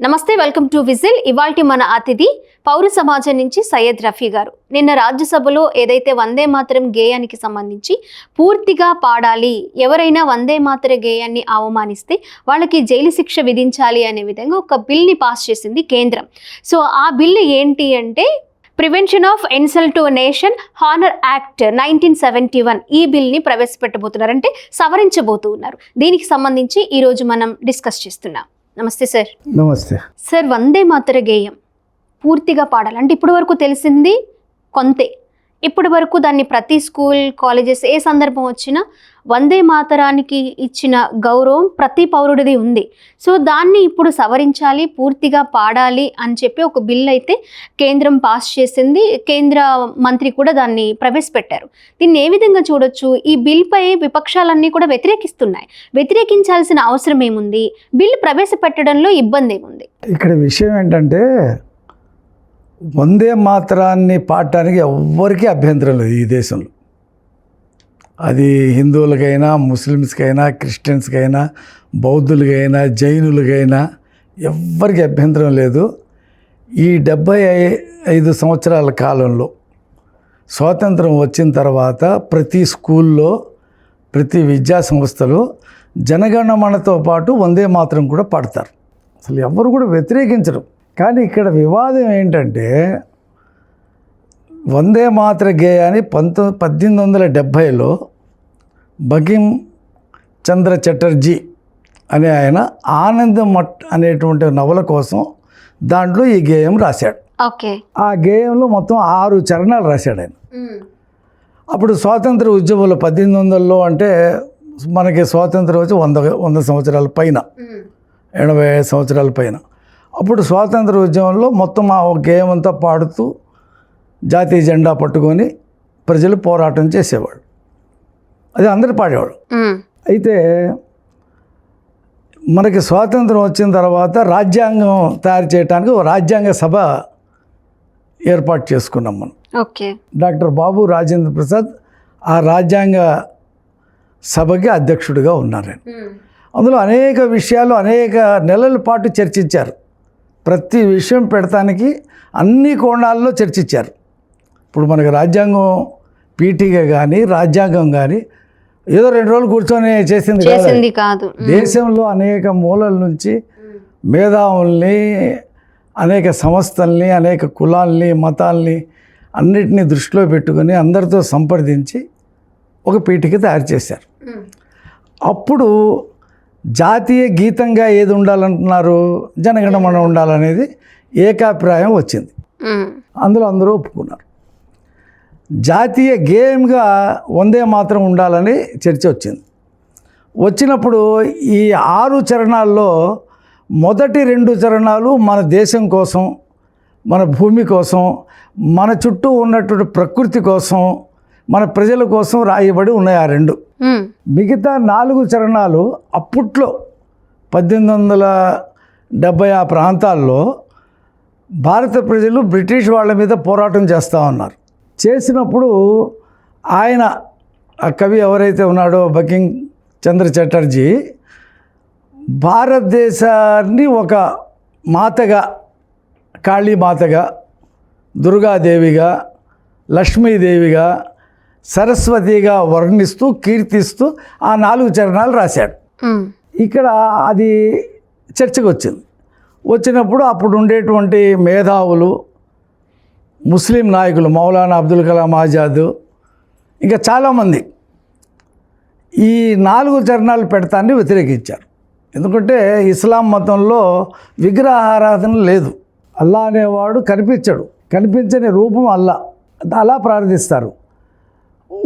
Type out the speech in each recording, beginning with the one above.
నమస్తే, welcome to whistle. ఇవాల్టి మన అతిథి పౌర సమాజం నుంచి సయ్యద్ రఫీ గారు. నిన్న రాజ్యసభలో ఏదైతే వందే మాతరం గేయానికి సంబంధించి పూర్తిగా పాడాలి, ఎవరైనా వందే మాతర గేయాన్ని అవమానిస్తే వాళ్ళకి జైలు శిక్ష విధించాలి అనే విధంగా ఒక బిల్ని పాస్ చేసింది కేంద్రం. సో ఆ బిల్లు ఏంటి అంటే prevention of insult to nation honour act 1971 ఈ బిల్ని ప్రవేశపెట్టబోతున్నారు, అంటే సవరించబోతున్నారు. దీనికి సంబంధించి ఈరోజు మనం డిస్కస్ చేస్తున్నాం. నమస్తే సార్. నమస్తే సార్. వందే మాతర గేయం పూర్తిగా పాడాలి అంటే ఇప్పటి వరకు తెలిసింది కొంతే. ఇప్పటి వరకు దాన్ని ప్రతి స్కూల్, కాలేజెస్ ఏ సందర్భం వచ్చినా వందే మాతరానికి ఇచ్చిన గౌరవం ప్రతి పౌరుడిది ఉంది. సో దాన్ని ఇప్పుడు సవరించాలి, పూర్తిగా పాడాలి అని చెప్పి ఒక బిల్ అయితే కేంద్రం పాస్ చేసింది. కేంద్ర మంత్రి కూడా దాన్ని ప్రవేశపెట్టారు. దీన్ని ఏ విధంగా చూడొచ్చు? ఈ బిల్పై విపక్షాలన్నీ కూడా వ్యతిరేకిస్తున్నాయి. వ్యతిరేకించాల్సిన అవసరం ఏముంది? బిల్ ప్రవేశపెట్టడంలో ఇబ్బంది ఏముంది? ఇక్కడ విషయం ఏంటంటే వందే మాతరాన్ని పాడటానికి ఎవ్వరికీ అభ్యంతరం లేదు ఈ దేశంలో. అది హిందువులకైనా, ముస్లిమ్స్కైనా, క్రిస్టియన్స్కైనా, బౌద్ధులకైనా, జైనులకైనా ఎవ్వరికి అభ్యంతరం లేదు. ఈ 75 సంవత్సరాల కాలంలో స్వాతంత్రం వచ్చిన తర్వాత ప్రతి స్కూల్లో, ప్రతి విద్యా సంస్థలో జనగణమనతో పాటు వందే మాతరం కూడా పాడతారు. అసలు ఎవరు కూడా వ్యతిరేకించరు. కానీ ఇక్కడ వివాదం ఏంటంటే వందే మాతర గేయాన్ని 1870లో బంకిం చంద్ర చటర్జీ అనే ఆయన ఆనంద్ మఠ్ అనేటువంటి నవల కోసం దాంట్లో ఈ గేయం రాశాడు. ఓకే. ఆ గేయంలో మొత్తం 6 చరణాలు రాశాడు ఆయన. అప్పుడు స్వాతంత్ర ఉద్యమంలో 1800లో అంటే మనకి స్వాతంత్రం వచ్చి 100 సంవత్సరాల పైన, 85 సంవత్సరాల పైన. అప్పుడు స్వాతంత్ర ఉద్యమంలో మొత్తం ఆ గేయం అంతా పాడుతూ జాతీయ జెండా పట్టుకొని ప్రజలు పోరాటం చేసేవాళ్ళు. అది అందరూ పాడేవాళ్ళు. అయితే మనకి స్వాతంత్రం వచ్చిన తర్వాత రాజ్యాంగం తయారు చేయడానికి ఒక రాజ్యాంగ సభ ఏర్పాటు చేసుకున్నాం మనం. ఓకే. డాక్టర్ బాబు రాజేంద్ర ప్రసాద్ ఆ రాజ్యాంగ సభకి అధ్యక్షుడిగా ఉన్నారు. అందులో అనేక విషయాలు అనేక నెలల పాటు చర్చించారు. ప్రతి విషయం పెడతానికి అన్ని కోణాల్లో చర్చించారు. ఇప్పుడు మనకి రాజ్యాంగం పీఠిగా కానీ, రాజ్యాంగం కానీ ఏదో 2 రోజులు కూర్చొని చేసింది కాదు. దేశంలో అనేక మూలల నుంచి మేధావుల్ని, అనేక సంస్థల్ని, అనేక కులాల్ని, మతాల్ని అన్నిటినీ దృష్టిలో పెట్టుకొని అందరితో సంప్రదించి ఒక పీఠిక తయారు చేశారు. అప్పుడు జాతీయ గీతంగా ఏది ఉండాలంటున్నారు, జనగణమన ఉండాలనేది ఏకాభిప్రాయం వచ్చింది. అందులో అందరూ ఒప్పుకున్నారు. జాతీయ గేయంగా వందే మాతరం ఉండాలని చర్చ వచ్చింది. వచ్చినప్పుడు ఈ 6 చరణాల్లో మొదటి 2 చరణాలు మన దేశం కోసం, మన భూమి కోసం, మన చుట్టూ ఉన్నటువంటి ప్రకృతి కోసం, మన ప్రజల కోసం రాయబడి ఉన్నాయి ఆ 2. మిగతా 4 చరణాలు అప్పట్లో 1870 ఆ ప్రాంతాల్లో భారత ప్రజలు బ్రిటిష్ వాళ్ళ మీద పోరాటం చేస్తూ ఉన్నారు. చేసినప్పుడు ఆయన, ఆ కవి ఎవరైతే ఉన్నాడో బంకిం చంద్ర చటర్జీ, భారతదేశాన్ని ఒక మాతగా, కాళీమాతగా, దుర్గాదేవిగా, లక్ష్మీదేవిగా, సరస్వతిగా వర్ణిస్తూ కీర్తిస్తూ ఆ 4 చరణాలు రాశాడు. ఇక్కడ అది చర్చకు వచ్చింది. వచ్చినప్పుడు అప్పుడు ఉండేటువంటి మేధావులు, ముస్లిం నాయకులు, మౌలానా అబ్దుల్ కలాం ఆజాద్, ఇంకా చాలామంది ఈ 4 చరణాలు పెడతాన్ని వ్యతిరేకించారు. ఎందుకంటే ఇస్లాం మతంలో విగ్రహారాధన లేదు. అల్లా అనేవాడు కనిపించడు, కనిపించని రూపం అల్లా, అలా ప్రార్థిస్తారు.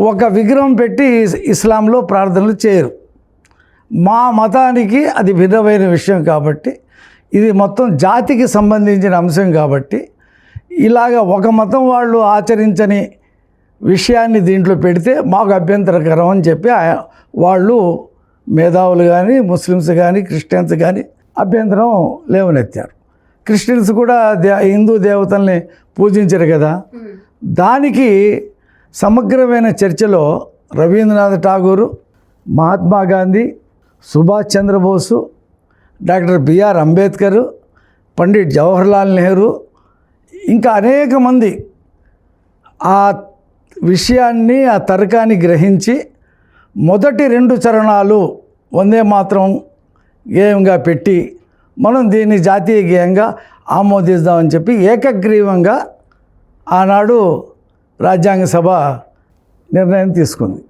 ఒక విగ్రహం పెట్టి ఇస్లాంలో ప్రార్థనలు చేయరు. మా మతానికి అది భిన్నమైన విషయం కాబట్టి, ఇది మొత్తం జాతికి సంబంధించిన అంశం కాబట్టి, ఇలాగ ఒక మతం వాళ్ళు ఆచరించని విషయాన్ని దీంట్లో పెడితే మాకు అభ్యంతరకరం అని చెప్పి వాళ్ళు మేధావులు కానీ, ముస్లిమ్స్ కానీ, క్రిస్టియన్స్ కానీ అభ్యంతరం లేవనెత్తారు. క్రిస్టియన్స్ కూడా హిందూ దేవతల్ని పూజించరు కదా. దానికి సమగ్రమైన చర్చలో రవీంద్రనాథ్ ఠాగూరు, మహాత్మా గాంధీ, సుభాష్ చంద్రబోసు, డాక్టర్ బిఆర్ అంబేద్కర్, పండిట్ జవహర్లాల్ నెహ్రూ ఇంకా అనేక మంది ఆ విషయాన్ని ఆ తర్కాన్ని గ్రహించి మొదటి 2 చరణాలు వందే మాతరం గేయంగా పెట్టి మనం దీన్ని జాతీయ గేయంగా ఆమోదిద్దామని చెప్పి ఏకగ్రీవంగా ఆనాడు రాజ్యాంగ సభ నిర్ణయం తీసుకుంది.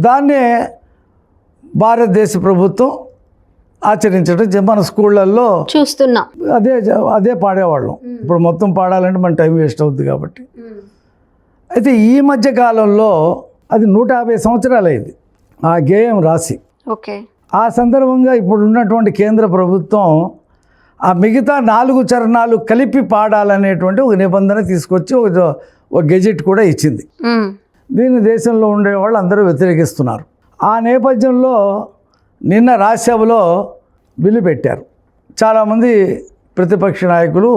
దాన్నే భారతదేశ ప్రభుత్వం ఆచరించడం మన స్కూళ్ళల్లో చూస్తున్నాం. అదే పాడేవాళ్ళం. ఇప్పుడు మొత్తం పాడాలంటే మన టైం వేస్ట్ అవుద్ది కాబట్టి. అయితే ఈ మధ్య కాలంలో అది 150 సంవత్సరాలు అయింది ఆ గేయం రాసి. ఓకే. ఆ సందర్భంగా ఇప్పుడు ఉన్నటువంటి కేంద్ర ప్రభుత్వం ఆ మిగతా 4 చరణాలు కలిపి పాడాలనేటువంటి ఒక నిబంధన తీసుకొచ్చి ఒక గెజెట్ కూడా ఇచ్చింది. దీన్ని దేశంలో ఉండేవాళ్ళు అందరూ వ్యతిరేకిస్తున్నారు. ఆ నేపథ్యంలో నిన్న రాజ్యసభలో బిల్లు పెట్టారు. చాలామంది ప్రతిపక్ష నాయకులు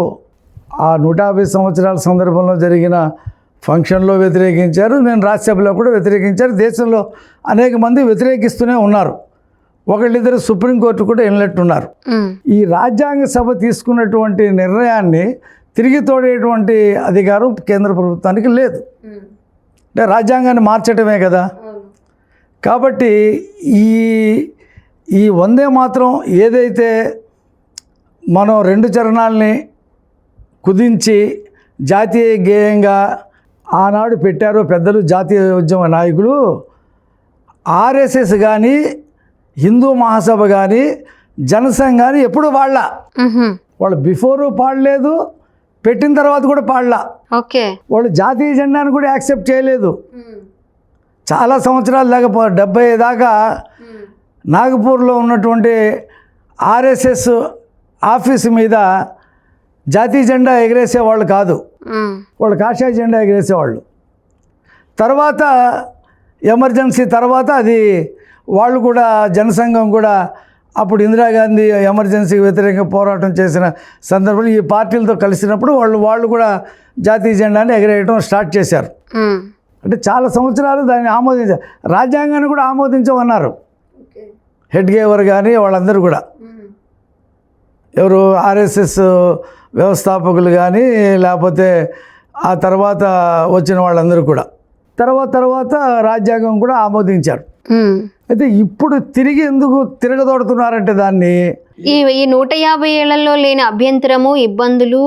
ఆ 150 సంవత్సరాల సందర్భంలో జరిగిన ఫంక్షన్లో వ్యతిరేకించారు. నేను రాజ్యసభలో కూడా వ్యతిరేకించారు. దేశంలో అనేక మంది వ్యతిరేకిస్తూనే ఉన్నారు. ఒకళ్ళిద్దరు సుప్రీంకోర్టు కూడా వెళ్ళినట్టున్నారు. ఈ రాజ్యాంగ సభ తీసుకున్నటువంటి నిర్ణయాన్ని తిరిగి తోడేటువంటి అధికారం కేంద్ర ప్రభుత్వానికి లేదు. అంటే రాజ్యాంగాన్ని మార్చటమే కదా. కాబట్టి ఈ వందే మాత్రం ఏదైతే మనం 2 చరణాలని కుదించి జాతీయ గేయంగా ఆనాడు పెట్టారో పెద్దలు, జాతీయ ఉద్యమ నాయకులు, ఆర్ఎస్ఎస్ కానీ హిందూ మహాసభ కానీ జనసంఘ్ కానీ ఎప్పుడు వాళ్ళు బిఫోరు పాడలేదు, పెట్టిన తర్వాత కూడా పాడలా. ఓకే. వాళ్ళు జాతీయ జెండాను కూడా యాక్సెప్ట్ చేయలేదు. చాలా సంవత్సరాల దాకా 70 దాకా నాగపూర్లో ఉన్నటువంటి ఆర్ఎస్ఎస్ ఆఫీసు మీద జాతీయ జెండా ఎగరేసేవాళ్ళు కాదు, వాళ్ళు కాషాయ జెండా ఎగరేసేవాళ్ళు. తర్వాత ఎమర్జెన్సీ తర్వాత అది వాళ్ళు కూడా జనసంఘం కూడా అప్పుడు ఇందిరాగాంధీ ఎమర్జెన్సీకి వ్యతిరేకంగా పోరాటం చేసిన సందర్భంలో ఈ పార్టీలతో కలిసినప్పుడు వాళ్ళు కూడా జాతీయ జెండాని ఎగరేయడం స్టార్ట్ చేశారు. అంటే చాలా సంవత్సరాలు దాన్ని ఆమోదించారు. రాజ్యాంగాన్ని కూడా ఆమోదించమన్నారు. హెడ్ గేవర్ కానీ వాళ్ళందరూ కూడా, ఎవరు ఆర్ఎస్ఎస్ వ్యవస్థాపకులు కానీ లేకపోతే ఆ తర్వాత వచ్చిన వాళ్ళందరూ కూడా తర్వాత రాజ్యాంగం కూడా ఆమోదించారు. అయితే ఇప్పుడు తిరిగి ఎందుకు తిరగదోడుతున్నారంటే దాన్ని ఈ 150 ఏళ్లలో లేని అభ్యంతరము, ఇబ్బందులు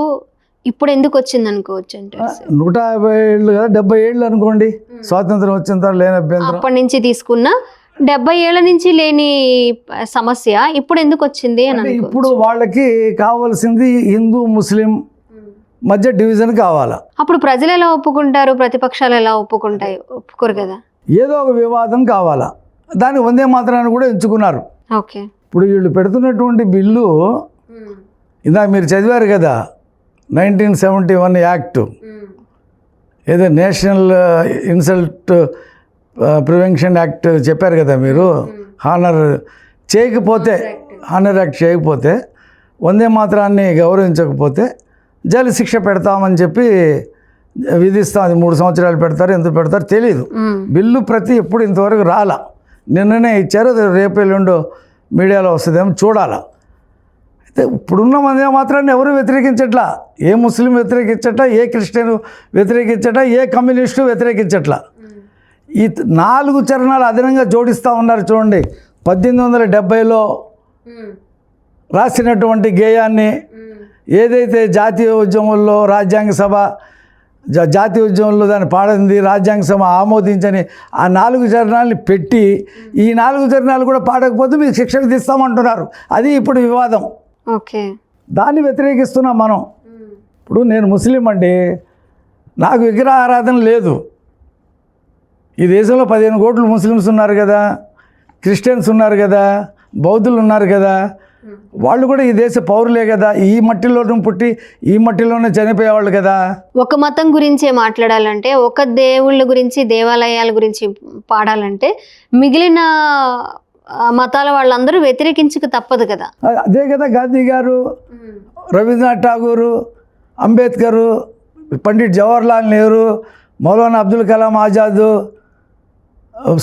ఇప్పుడు ఎందుకు వచ్చింది అనుకోవచ్చు అంటే? 150 ఏళ్ళు కదా, 70 ఏళ్ళు అనుకోండి స్వాతంత్రం వచ్చిన తర్వాత లేని అభ్యంతరం. అప్పటి నుంచి తీసుకున్న 70 ఏళ్ల నుంచి లేని సమస్య ఇప్పుడు ఎందుకు వచ్చింది అని ఇప్పుడు వాళ్ళకి కావాల్సింది హిందూ ముస్లిం మధ్య డివిజన్ కావాలా. అప్పుడు ప్రజలు ఎలా ఒప్పుకుంటారు, ప్రతిపక్షాలు ఎలా ఒప్పుకుంటాయి? ఒప్పుకోరు కదా. ఏదో ఒక వివాదం కావాలా, దాన్ని వందే మాత్రాన్ని కూడా ఎంచుకున్నారు. ఓకే. ఇప్పుడు వీళ్ళు పెడుతున్నటువంటి బిల్లు ఇందాక మీరు చదివారు కదా, 1971 యాక్ట్, ఏదో నేషనల్ ఇన్సల్ట్ ప్రివెన్షన్ యాక్ట్ చెప్పారు కదా మీరు. హానర్ యాక్ట్ చేయకపోతే, వందే మాత్రాన్ని గౌరవించకపోతే జైలు శిక్ష పెడతామని చెప్పి విధిస్తాం. అది 3 సంవత్సరాలు పెడతారు, ఎంత పెడతారు తెలీదు. బిల్లు ప్రతి ఎప్పుడు ఇంతవరకు రాలా, నిన్ననే ఇచ్చారు. అది రేపు ఎల్లుండో మీడియాలో వస్తుందేమో చూడాలా. అయితే ఇప్పుడున్న వందే మాత్రాన్ని ఎవరు వ్యతిరేకించట్లా. ఏ ముస్లిం వ్యతిరేకించట్లా, ఏ క్రిస్టియన్ వ్యతిరేకించట్లా, ఏ కమ్యూనిస్టు వ్యతిరేకించట్లా. ఈ 4 చరణాలు అదనంగా జోడిస్తూ ఉన్నారు చూడండి. 1870లో రాసినటువంటి గేయాన్ని ఏదైతే జాతీయ ఉద్యమంలో రాజ్యాంగ సభ జాతీయ ఉద్యమంలో దాన్ని పాడింది, రాజ్యాంగ సభ ఆమోదించని ఆ 4 చరణాలని పెట్టి ఈ 4 చరణాలు కూడా పాడకపోతే మీకు శిక్ష విధిస్తామంటున్నారు. అది ఇప్పుడు వివాదం. ఓకే. దాన్ని వ్యతిరేకిస్తున్నాం మనం. ఇప్పుడు నేను ముస్లిం అండి, నాకు విగ్రహ ఆరాధన లేదు. ఈ దేశంలో 15 కోట్లు ముస్లిమ్స్ ఉన్నారు కదా, క్రిస్టియన్స్ ఉన్నారు కదా, బౌద్ధులు ఉన్నారు కదా, వాళ్ళు కూడా ఈ దేశ పౌరులే కదా. ఈ మట్టిలోనే పుట్టి ఈ మట్టిలోనే చనిపోయేవాళ్ళు కదా. ఒక మతం గురించే మాట్లాడాలంటే, ఒక దేవుళ్ళ గురించి, దేవాలయాల గురించి పాడాలంటే మిగిలిన మతాల వాళ్ళందరూ వ్యతిరేకించక తప్పదు కదా. అదే కదా గాంధీ గారు, రవీంద్రనాథ్ ఠాగూరు, అంబేద్కరు, పండిట్ జవహర్లాల్ నెహ్రూ, మౌలానా అబ్దుల్ కలాం ఆజాద్,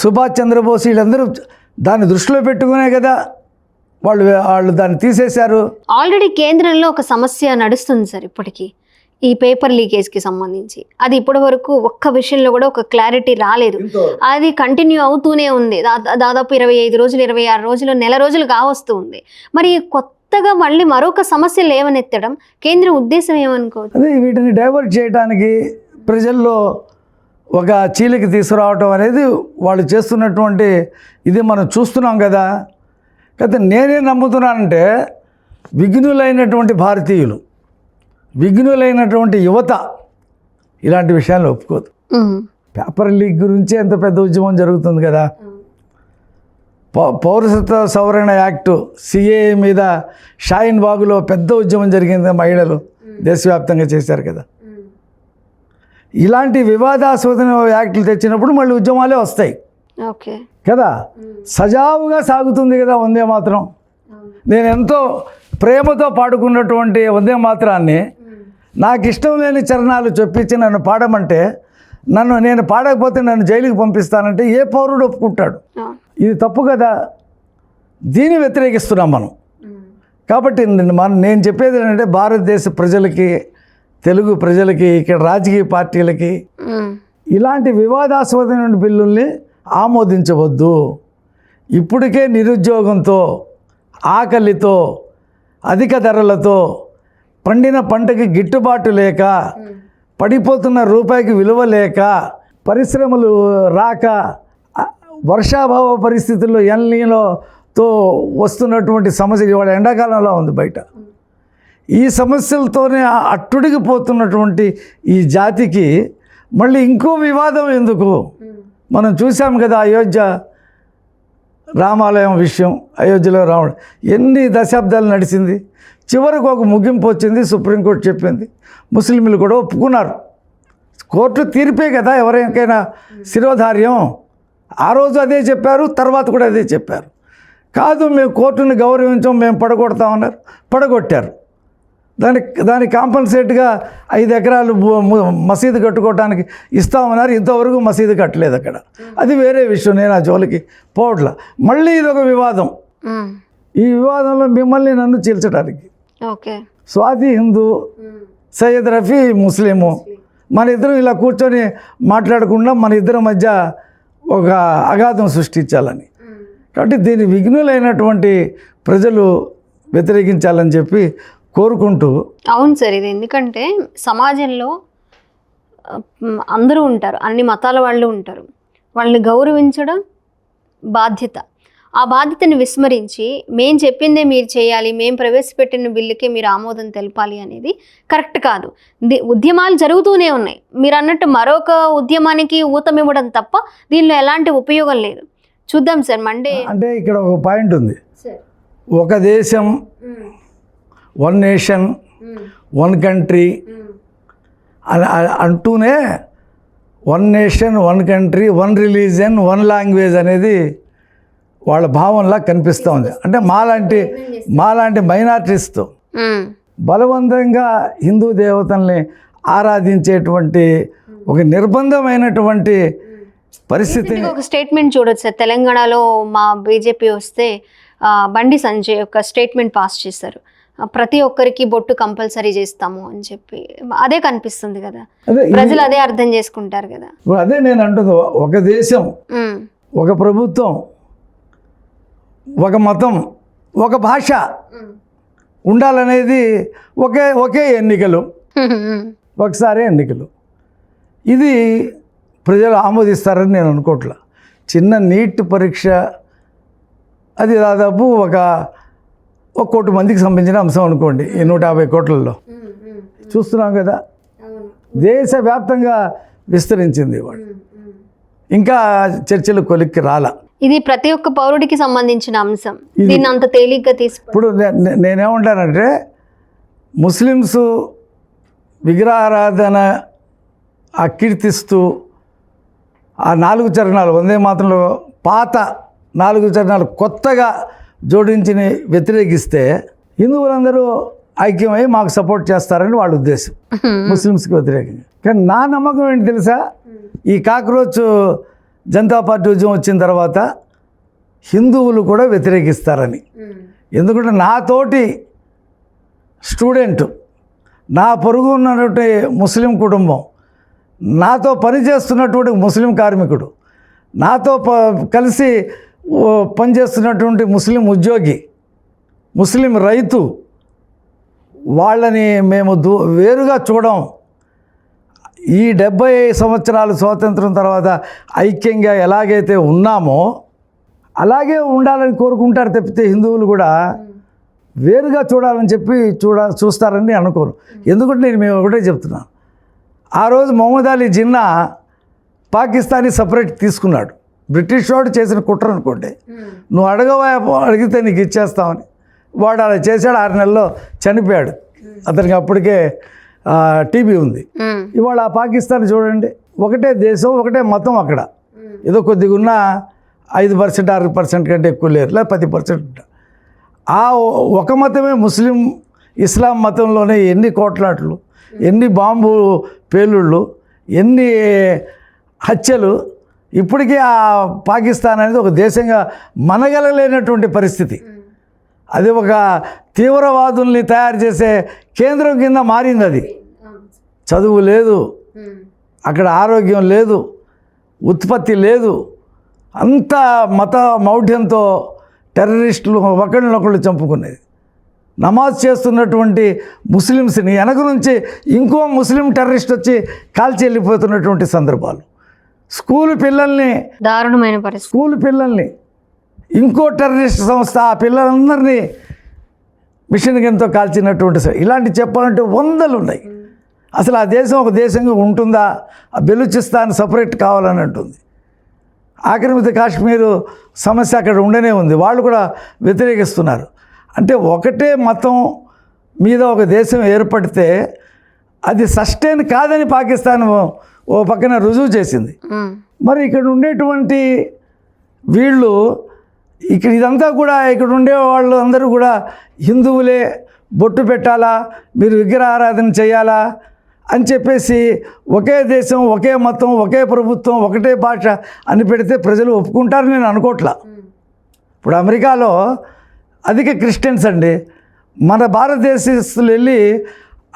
సుభాష్ చంద్రబోస్ వీళ్ళందరూ దాన్ని దృష్టిలో పెట్టుకునే కదా వాళ్ళు దాన్ని తీసేశారు. ఆల్రెడీ కేంద్రంలో ఒక సమస్య నడుస్తుంది సార్ ఇప్పటికీ, ఈ పేపర్ లీకేజ్కి సంబంధించి. అది ఇప్పటి వరకు ఒక్క విషయంలో కూడా ఒక క్లారిటీ రాలేదు. అది కంటిన్యూ అవుతూనే ఉంది. దాదాపు 25 రోజులు, 26 రోజులు, నెల రోజులు కావస్తూ ఉంది. మరి కొత్తగా మళ్ళీ మరొక సమస్య లేవనెత్తడం కేంద్ర ఉద్దేశం ఏమనుకోవచ్చు? అదే వీటిని డైవర్ట్ చేయడానికి ప్రజల్లో ఒక చీలిక తీసుకురావటం అనేది వాళ్ళు చేస్తున్నటువంటి ఇది మనం చూస్తున్నాం కదా. అయితే నేనేం నమ్ముతున్నానంటే విఘ్నులైనటువంటి భారతీయులు, విఘ్నులైనటువంటి యువత ఇలాంటి విషయాలు ఒప్పుకోదు. పేపర్ లీక్ గురించి ఎంత పెద్ద ఉద్యమం జరుగుతుంది కదా. పౌరసత్వ సవరణ యాక్టు సిఏఏ మీద షాయిన్ బాగులో పెద్ద ఉద్యమం జరిగింది. మహిళలు దేశవ్యాప్తంగా చేశారు కదా. ఇలాంటి వివాదాస్పద యాక్టులు తెచ్చినప్పుడు మళ్ళీ ఉద్యమాలే వస్తాయి ఓకే కదా. సజావుగా సాగుతుంది కదా వందే మాత్రం. నేను ఎంతో ప్రేమతో పాడుకున్నటువంటి వందే మాత్రాన్ని నాకు ఇష్టం లేని చరణాలు చొప్పించి నన్ను పాడమంటే, నేను పాడకపోతే నన్ను జైలుకి పంపిస్తానంటే ఏ పౌరుడు ఒప్పుకుంటాడు? ఇది తప్పు కదా. దీన్ని వ్యతిరేకిస్తున్నాం మనం. కాబట్టి నేను చెప్పేది ఏంటంటే భారతదేశ ప్రజలకి, తెలుగు ప్రజలకి, ఇక్కడ రాజకీయ పార్టీలకి ఇలాంటి వివాదాస్పదమైన బిల్లుల్ని ఆమోదించవద్దు. ఇప్పటికే నిరుద్యోగంతో, ఆకలితో, అధిక ధరలతో, పండిన పంటకి గిట్టుబాటు లేక, పడిపోతున్న రూపాయికి విలువ లేక, పరిశ్రమలు రాక, వర్షాభావ పరిస్థితుల్లో ఎల్‌నీనోతో వస్తున్నటువంటి సమస్య ఇవాళ ఎండాకాలంలో ఉంది బయట. ఈ సమస్యలతోనే అట్టుడిగిపోతున్నటువంటి ఈ జాతికి మళ్ళీ ఇంకో వివాదం ఎందుకు? మనం చూసాం కదా అయోధ్య రామాలయం విషయం. అయోధ్యలో రావడం ఎన్ని దశాబ్దాలు నడిచింది. చివరకు ఒక ముగింపు వచ్చింది. సుప్రీంకోర్టు చెప్పింది, ముస్లింలు కూడా ఒప్పుకున్నారు. కోర్టు తీర్పే కదా ఎవరికైనా శిరోధార్యం. ఆ రోజు అదే చెప్పారు, తర్వాత కూడా అదే చెప్పారు. కాదు మేము కోర్టుని గౌరవించాం, మేము పడగొడతామన్నారు, పడగొట్టారు. దానికి కాంపన్సేట్గా 5 ఎకరాలు మసీదు కట్టుకోవడానికి ఇస్తామన్నారు. ఇంతవరకు మసీదు కట్టలేదు అక్కడ. అది వేరే విషయం, నేను ఆ జోలికి పోవట్లా. మళ్ళీ ఇదొక వివాదం. ఈ వివాదంలో మిమ్మల్ని నన్ను చీల్చడానికి స్వాతి హిందూ, సయ్యద్ రఫీ ముస్లిము, మన ఇద్దరం ఇలా కూర్చొని మాట్లాడకుండా మన ఇద్దరి మధ్య ఒక అగాధం సృష్టించాలని. కాబట్టి దీని విఘ్నులైనటువంటి ప్రజలు వ్యతిరేకించాలని చెప్పి కోరుకుంటూ. అవును సార్, ఇది ఎందుకంటే సమాజంలో అందరూ ఉంటారు, అన్ని మతాల వాళ్ళు ఉంటారు. వాళ్ళని గౌరవించడం బాధ్యత. ఆ బాధ్యతను విస్మరించి మేం చెప్పిందే మీరు చేయాలి, మేం ప్రవేశపెట్టిన బిల్లుకే మీరు ఆమోదం తెలపాలి అనేది కరెక్ట్ కాదు. ఉద్యమాలు జరుగుతూనే ఉన్నాయి. మీరు అన్నట్టు మరొక ఉద్యమానికి ఊతమివ్వడం తప్ప దీనిలో ఎలాంటి ఉపయోగం లేదు. చూద్దాం సార్ మండే. అంటే ఇక్కడ ఒక పాయింట్ ఉంది. ఒక దేశం, వన్ నేషన్, వన్ కంట్రీ అంటూనే one nation, one country, one religion, one language అనేది వాళ్ళ భావంలా కనిపిస్తూ ఉంది. అంటే మాలాంటి మైనారిటీస్తో బలవంతంగా హిందూ దేవతల్ని ఆరాధించేటువంటి ఒక నిర్బంధమైనటువంటి పరిస్థితి. ఒక స్టేట్మెంట్ చూడొచ్చు సార్, తెలంగాణలో మా బీజేపీ వస్తే బండి సంజయ్ ఒక స్టేట్మెంట్ పాస్ చేశారు, ప్రతి ఒక్కరికి బొట్టు కంపల్సరీ చేస్తాము అని చెప్పి. అదే కనిపిస్తుంది కదా, ప్రజలు అదే అర్థం చేసుకుంటారు కదా. అదే నేను అంటుంది, ఒక దేశం, ఒక ప్రభుత్వం, ఒక మతం, ఒక భాష ఉండాలనేది ఒకే ఎన్నికలు, ఒకసారి ఎన్నికలు. ఇది ప్రజలు ఆమోదిస్తారని నేను అనుకోవట్లా. చిన్న నీట్ పరీక్ష అది దాదాపు ఒక 1 కోటి మందికి సంబంధించిన అంశం అనుకోండి. ఈ 150 కోట్లలో చూస్తున్నాం కదా, దేశవ్యాప్తంగా విస్తరించింది. వాడు ఇంకా చర్చలు కొలిక్కి రాలా. ఇది ప్రతి ఒక్క పౌరుడికి సంబంధించిన అంశం. దీన్ని అంత తేలిగ్గా ఇప్పుడు నేనేమంటానంటే, ముస్లిమ్స్ విగ్రహారాధన కీర్తిస్తూ ఆ 4 చరణాలు వందే మాత్రంలో పాత 4 చరణాలు కొత్తగా జోడించి వ్యతిరేకిస్తే హిందువులందరూ ఐక్యమై మాకు సపోర్ట్ చేస్తారని వాళ్ళ ఉద్దేశం, ముస్లిమ్స్కి వ్యతిరేకంగా. కానీ నా నమ్మకం ఏంటి తెలుసా, ఈ కాక్రోచ్ జనతా పార్టీ ఉద్యమం వచ్చిన తర్వాత హిందువులు కూడా వ్యతిరేకిస్తారని. ఎందుకంటే నాతోటి స్టూడెంట్, నా పొరుగు ఉన్నటువంటి ముస్లిం కుటుంబం, నాతో పనిచేస్తున్నటువంటి ముస్లిం కార్మికుడు, నాతో కలిసి పనిచేస్తున్నటువంటి ముస్లిం ఉద్యోగి, ముస్లిం రైతు, వాళ్ళని మేము వేరుగా చూడం. ఈ 70 సంవత్సరాలు స్వాతంత్రం తర్వాత ఐక్యంగా ఎలాగైతే ఉన్నామో అలాగే ఉండాలని కోరుకుంటారు తప్పితే హిందువులు కూడా వేరుగా చూడాలని చెప్పి చూస్తారని అనుకోను. ఎందుకంటే మేము ఒకటే చెప్తున్నాను, ఆ రోజు మొహమ్మద్ అలీ జిన్నా పాకిస్తానీ సపరేట్ తీసుకున్నాడు. బ్రిటిష్ వాడు చేసిన కుట్ర అనుకోండి, నువ్వు అడిగితే నీకు ఇచ్చేస్తామని. వాడు అలా చేశాడు, 6 నెలల్లో చనిపోయాడు. అతనికి అప్పటికే టీబీ ఉంది. ఇవాళ ఆ పాకిస్తాన్ చూడండి, ఒకటే దేశం, ఒకటే మతం. అక్కడ ఏదో కొద్దిగా ఉన్న 5% 6% కంటే ఎక్కువ లేరు, లేదా 10%. ఆ ఒక మతమే ముస్లిం ఇస్లాం మతంలోనే ఎన్ని కోట్లాట్లు, ఎన్ని బాంబు పేలుళ్ళు, ఎన్ని హత్యలు. ఇప్పటికీ ఆ పాకిస్తాన్ అనేది ఒక దేశంగా మనగలలేనటువంటి పరిస్థితి. అది ఒక తీవ్రవాదుల్ని తయారు చేసే కేంద్రం కింద మారింది. అది చదువు లేదు, అక్కడ ఆరోగ్యం లేదు, ఉత్పత్తి లేదు. అంత మత మౌఢ్యంతో టెర్రరిస్టులు ఒకళ్ళనొకళ్ళు చంపుకునేది. నమాజ్ చేస్తున్నటువంటి ముస్లిమ్స్ని వెనక నుంచి ఇంకో ముస్లిం టెర్రరిస్ట్ వచ్చి కాల్చి వెళ్ళిపోతున్నటువంటి సందర్భాలు. స్కూల్ పిల్లల్ని, దారుణమైన పరిస్థితి, స్కూల్ పిల్లల్ని ఇంకో టెర్రరిస్ట్ సంస్థ ఆ పిల్లలందరినీ మిషన్ గన్తో కాల్చినటువంటి ఇలాంటి చెప్పాలంటే వందలు ఉన్నాయి. అసలు ఆ దేశం ఒక దేశంగా ఉంటుందా? ఆ బెలూచిస్తాన్ సపరేట్ కావాలని అంటుంది. ఆక్రమిత కాశ్మీరు సమస్య అక్కడ ఉండనే ఉంది, వాళ్ళు కూడా వ్యతిరేకిస్తున్నారు. అంటే ఒకటే మతం మీద ఒక దేశం ఏర్పడితే అది సస్టైన్ కాదని పాకిస్తాన్ ఓ పక్కన రుజువు చేసింది. మరి ఇక్కడ ఉండేటువంటి వీళ్ళు, ఇక్కడ ఇదంతా కూడా ఇక్కడ ఉండే వాళ్ళు అందరూ కూడా హిందువులే, బొట్టు పెట్టాలా, మీరు విగ్రహారాధన చేయాలా అని చెప్పేసి ఒకే దేశం, ఒకే మతం, ఒకే ప్రభుత్వం, ఒకటే భాష అని పెడితే ప్రజలు ఒప్పుకుంటారని నేను అనుకోవట్లా. ఇప్పుడు అమెరికాలో అధిక క్రిస్టియన్స్ అండి. మన భారతదేశస్తులు వెళ్ళి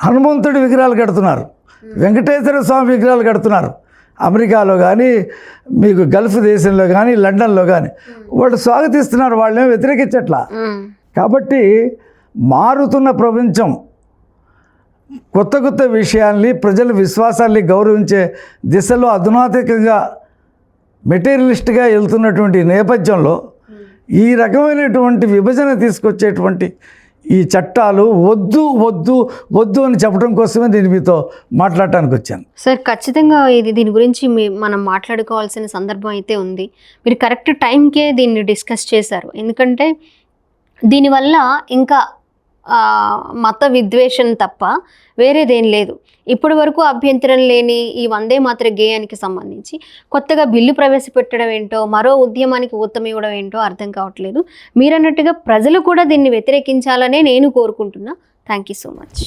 హనుమంతుడి విగ్రహాలు కడుతున్నారు, వెంకటేశ్వర స్వామి విగ్రహాలు కడుతున్నారు. అమెరికాలో కానీ, మీకు గల్ఫ్ దేశంలో కానీ, లండన్లో కానీ వాళ్ళు స్వాగతిస్తున్నారు, వాళ్ళని వ్యతిరేకించట్లా. కాబట్టి మారుతున్న ప్రపంచం కొత్త కొత్త విషయాల్ని, ప్రజల విశ్వాసాల్ని గౌరవించే దిశలో అధునాతకంగా మెటీరియలిస్ట్గా వెళ్తున్నటువంటి నేపథ్యంలో ఈ రకమైనటువంటి విభజన తీసుకొచ్చేటువంటి ఈ చట్టాలు వద్దు వద్దు వద్దు అని చెప్పడం కోసమే నేను మీతో మాట్లాడటానికి వచ్చాను. సార్, ఖచ్చితంగా దీని గురించి మనం మాట్లాడుకోవాల్సిన సందర్భం అయితే ఉంది. మీరు కరెక్ట్ టైంకే దీన్ని డిస్కస్ చేశారు. ఎందుకంటే దీనివల్ల ఇంకా మత విద్వేషం తప్ప వేరేదేం లేదు. ఇప్పటి వరకు అభ్యంతరం లేని ఈ వందే మాతర గేయానికి సంబంధించి కొత్తగా బిల్లు ప్రవేశపెట్టడం ఏంటో, మరో ఉద్యమానికి ఊతం ఇవ్వడం ఏంటో అర్థం కావట్లేదు. మీరన్నట్టుగా ప్రజలు కూడా దీన్ని వ్యతిరేకించాలనే నేను కోరుకుంటున్నా. Thank you so much.